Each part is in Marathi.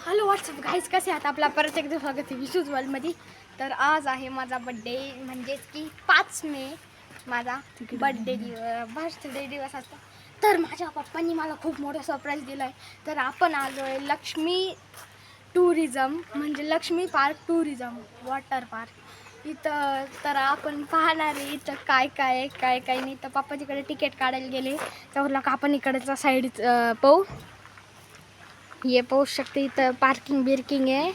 हॅलो व्हॉट्सअप गाईज, कसे आहात? आपला परत एकदा स्वागत आहे विशूज वर्ल्डमध्ये. तर आज आहे माझा बड्डे, म्हणजेच की 5 मे माझा बर्थडे दिवस असतो. तर माझ्या पप्पांनी मला खूप मोठा सरप्राईज दिला आहे. तर आपण आलो आहे लक्ष्मी टुरिझम, म्हणजे Lakshmi park tourism water park इथं. तर आपण पाहणार आहे इथं काय काय नाही. तर पप्पा तिकडे तिकीट काढायला गेले, तर आपण इकडचा साईड पाहू. ये पाहू शकते इथं पार्किंग बिर्किंग आहे.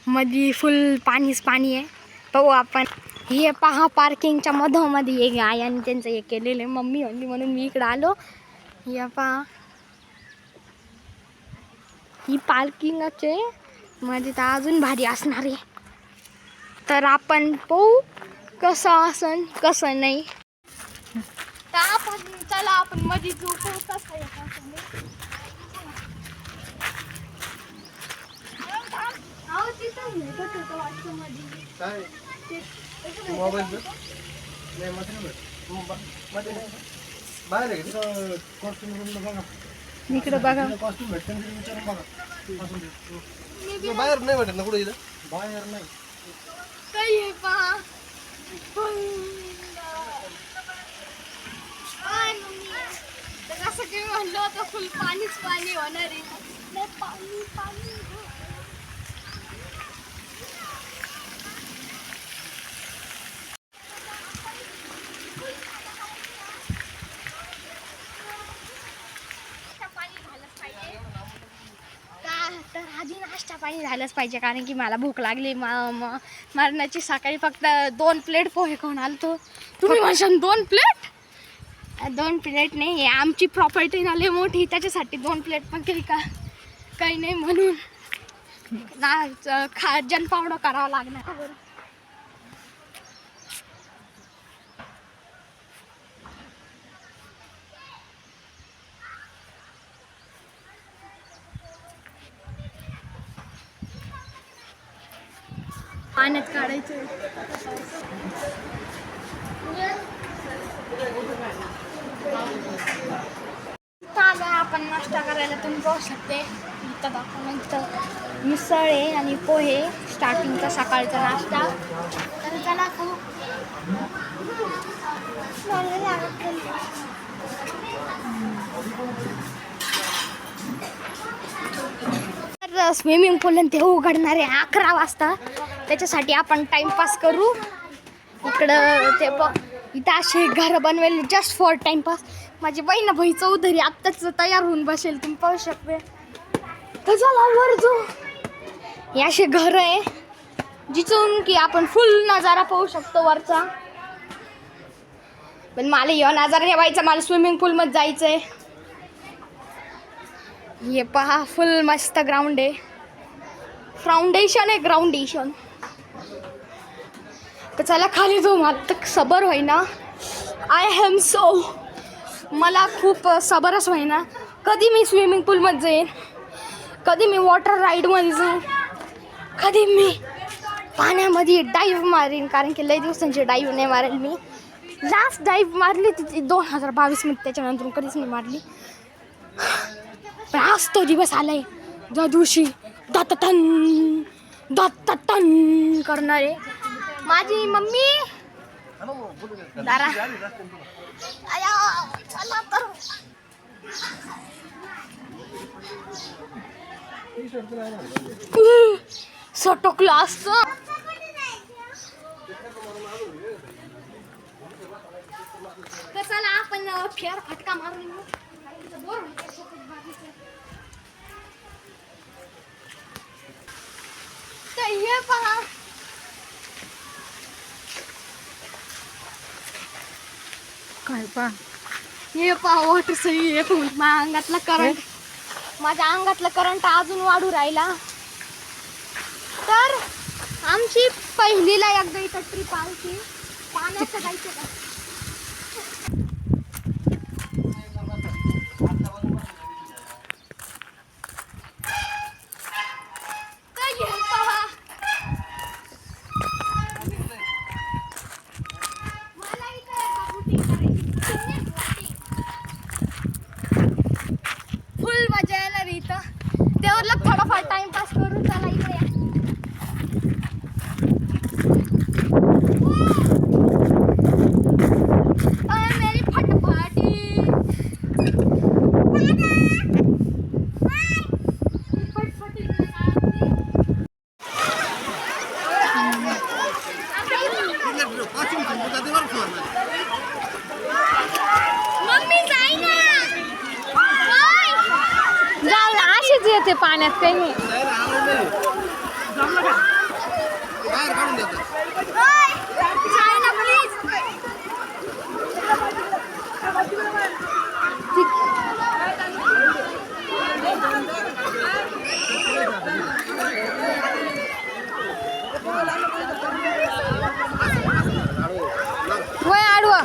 मध्ये फुल पाणी आहे. पाहू आपण. हे पहा पार्किंगच्या मधोमध्ये एक आहे आणि त्यांचं हे केलेलं आहे. मम्मी म्हणली म्हणून मी इकडं आलो. हे पहा, ही पार्किंगच आहे. म्हणजे तर अजून भारी असणार आहे. तर आपण पाहू कसं असन कसं नाही. तर आपण चला आपण मध्ये जाऊ. कसं इकडे बघा, बाहेर नाही भेटत ना कुठे, इथं बाहेर नाही काही आहे पहा. असं काही म्हणलं होतं फुल पाणीच पाणी होणार आहे. पाणी पाणी तर आधी नाश्ता पाणी झालंच पाहिजे, कारण की मला भूक लागली. मरणाची. सकाळी फक्त 2 प्लेट पोहे खाऊन आलतो. तुम्ही म्हणशाल 2 प्लेट? 2 प्लेट नाही, हे आमची प्रॉपर्टी झाली मोठी, त्याच्यासाठी 2 प्लेट पण केली का काही नाही, म्हणून ना जनपावडं करावं लागणार. पाण्यात काढायचं. आपण नाश्ता करायला तुम्ही पाहू शकते. इथं दाखवून मिसळ आहे आणि पोहे, स्टार्टिंगचा सकाळचा नाश्ता. तर चला खाऊ. तर स्विमिंग पूल ते उघडणार आहे 11 वाजता. त्याच्यासाठी आपण टाइमपास करू. इकडं ते इथं असे घरं बनवेल जस्ट फॉर टाइमपास. माझी बहीण भाई चौधरी आत्ताच तयार होऊन बसेल, तुम्ही पाहू शकते. तर चला वर जाऊ. हे असे घर आहे जिथून की आपण फुल नजारा पाहू शकतो वरचा. पण मला या नजारा ठेवायचा, मला स्विमिंग पूल मध्ये जायचंय. हे पहा फुल मस्त ग्राउंड आहे. फाउंडेशन आहे, ग्राउंडेशन. तर चला खाली जाऊ. मला तर सबर होईना. आय एम सो, मला खूप सबरच होईना. कधी मी स्विमिंग पूलमध्ये जाईन, कधी मी वॉटर राईडमध्ये जाईन, कधी मी पाण्यामध्ये डाईव्ह मारेन, कारण की लई दिवसांची डाईव्ह नाही मारेल मी. लास्ट डाईव्ह मारली ती 2022 मध्ये, त्याच्यानंतर कधीच नाही मारली. पण आज तो दिवस आलाय ज्या दिवशी दत्तन करणार आहे माझी मम्मी. चला तर सटकला असतं. तर चला आपण फेर फटका मारून तर हे पहा. काय पहा, हे पहा वॉटर सही. हे माझ्या अंगातला करंट अजून वाढू राहिला. तर आमची पहिलीला एकदा इथं ट्रिप आली. पाण्याचं जायचं का? मला इथं ते पाण्यात काही नाही. बाहेर काढून देतात. वय आडवा.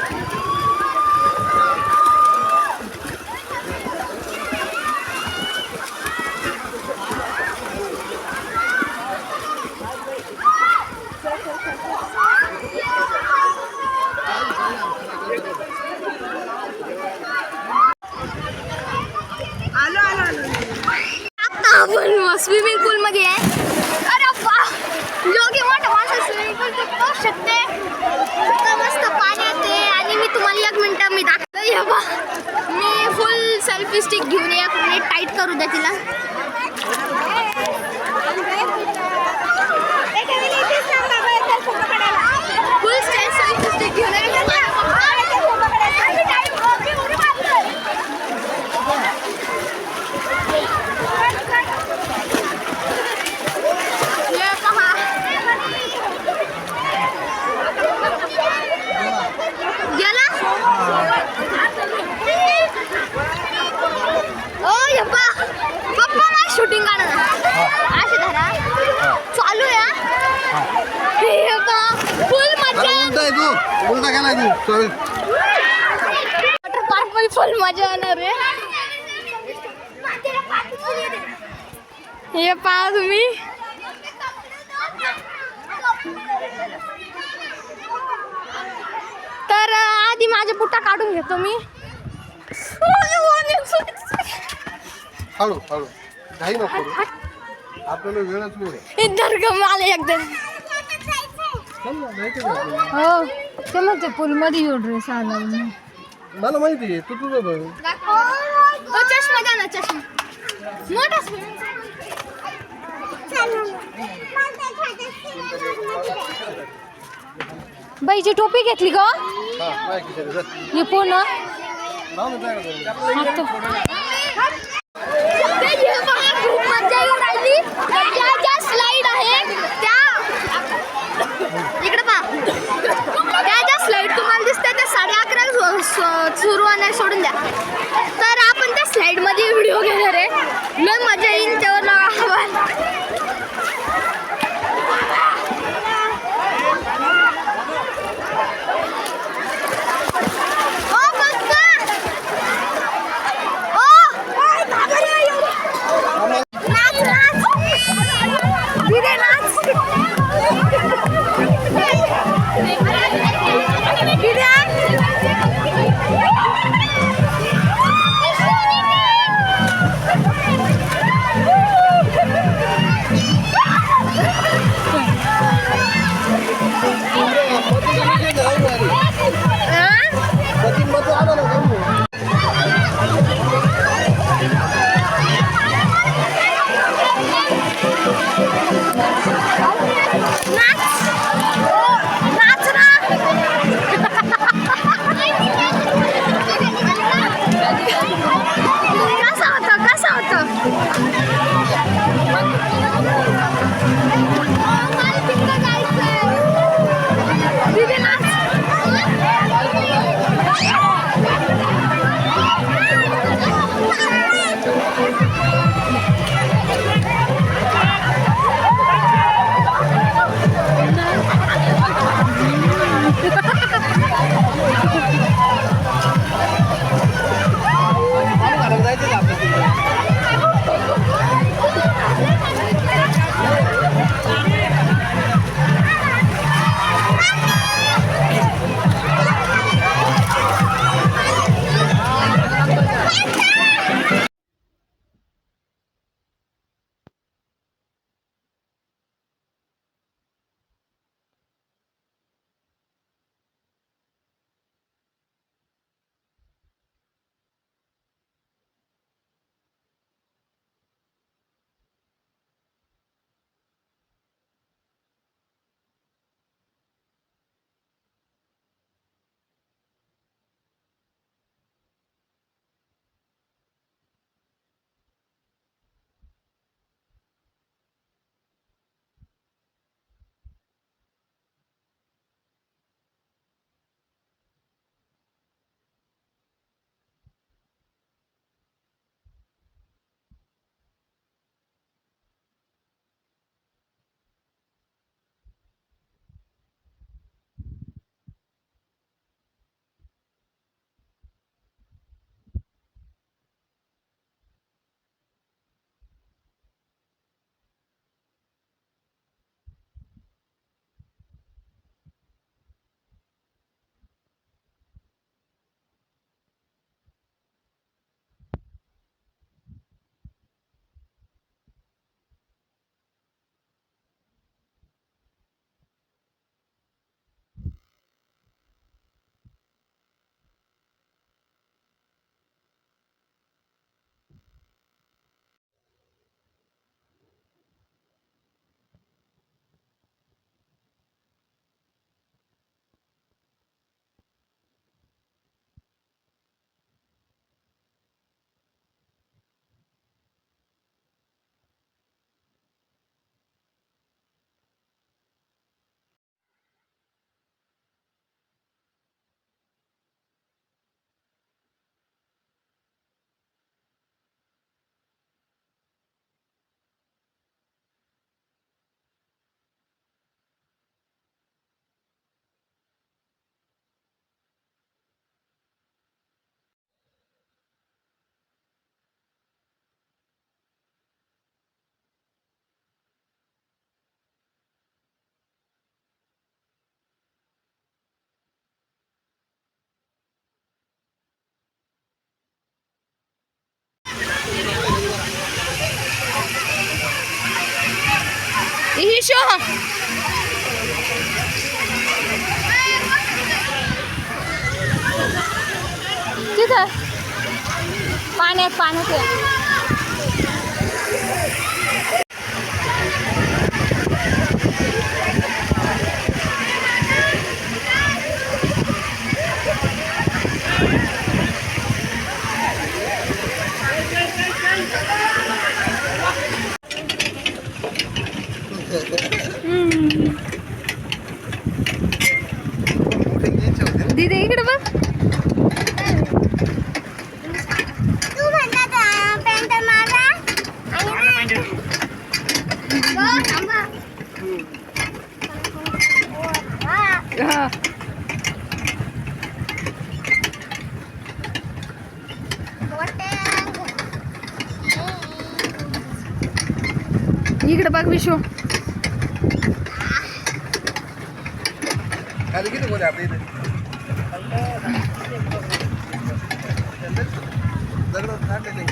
आता आपण स्विमिंग पूल मध्ये आहे. अरे वा, योगी मोठा माणूस स्विमिंग पूल बघू शकते. इतकं मस्त पाणी येते आणि मी तुम्हाला 1 मिनिट मी दाखवतो. हे बा, मी फुल सेल्फी स्टिक घेऊन ये, मी टाईट करू द्या तिला. फुल सेल्फी स्टिक घेऊन ये. शूटिंग काढा अशी धरा चालू आहे. फुल मजा. उलटा केलाय तू. वॉटर पार्क मध्ये फुल मजा येणार आहे. हे पहा तुम्ही. तर आधी माझे बुटा काढून घेतो मी. हळू हळू घाई नको करू. आपल्याला वेळच नाही. इधर गम आले एकदम. हो ते म्हणते पूल मध्ये येऊ ड्रेस आला. मला माहिती आहे तू तुझं बघ. तो चष्मा द्या ना, चष्मा मोठा. बाईची टोपी घेतली का हा माझ्या खिशात जा. हे पूर्ण लाव ना त्याकडे दोन. खूप मजा येऊन राहिली. त्या ज्या स्लाईड आहे त्या इकडे पहा. त्या ज्या स्लाईड तुम्हाला दिसतात त्या 11:30 सुरू होणार. सोडून द्या. तर आपण त्या स्लाईड मध्ये व्हिडिओ घेणार आहे. लय मजा येईल तेव्हा. विशो तिथं पाण्यात आहे. दीदी इकडे बघ. तू म्हणता पॅन्ट मारा हा. इकडे बघ विशू. खाली किती बोले आपल्या इथे दगड काढले ते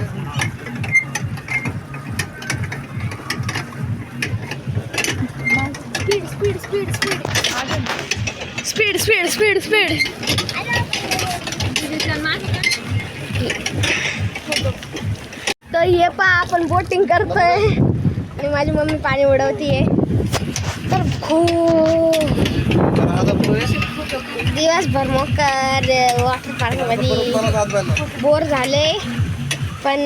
स्पीड. तर हे पहा आपण बोटिंग करतोय आणि माझी मम्मी पाणी उडवतीये. तर खूप दिवसभर मोकर वॉटर पार्कमध्ये बोर झाले पण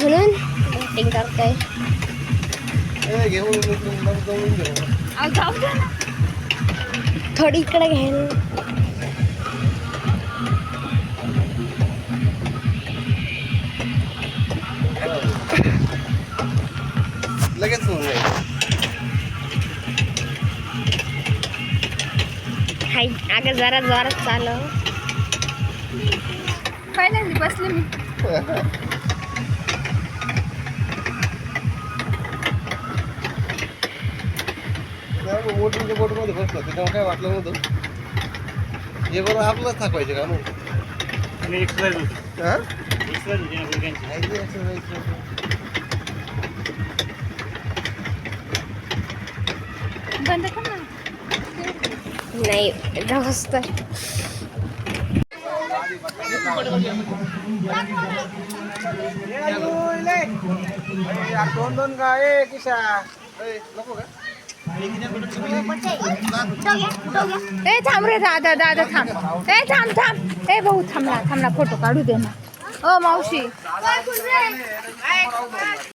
म्हणून बोटिंग करतोय. थोडी इकडे घ्यायला लगेच होऊन जाईल. हाय अगं जरा जोरात चालव. फायनली बसले मी. मोटरच्या बोटमध्ये बसलो त्याच्यामुळे काय वाटलं नव्हतं. हे बरं आपलंच थाकवायचे का मग बंद कर ना. नाही ढगस तर दोन काय किशा नको का ए थांब रे दादा थांब. थांब ए भाऊ थांबला फोटो काढू दे ना. ओ मावशी